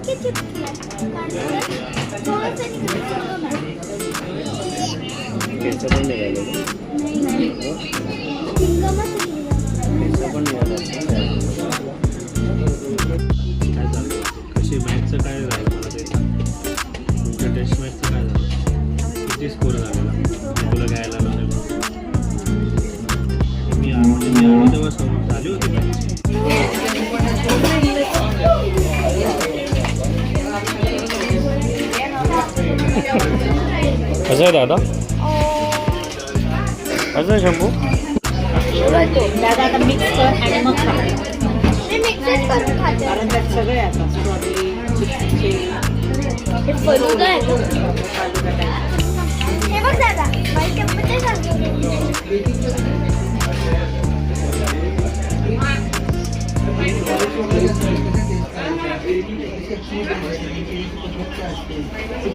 की चिपकला थोडंसं निघालं केस पण निघाले नाही चिंगमच केस पण निघाले. काय झालं? कशी मॅचचं काय झालं मला ते तुमच्या टेस्ट मॅचचं काय झालं? किती स्कोर झालेला तुला घ्यायला लावलं? मी आलो तेव्हा समोर झाली होती मॅच. कसं आहे दादा? कसं आहे शंभू? दादा आता मिक्स कर आणि मग खा. मी मिक्सच करून खाते. कारण त्यात सगळे आता स्ट्रॉबेरी चिक्कीचे हे फलुदा आहे का? फालुदा टाईप. हे बघ दादा बाई चप्पल सांगतो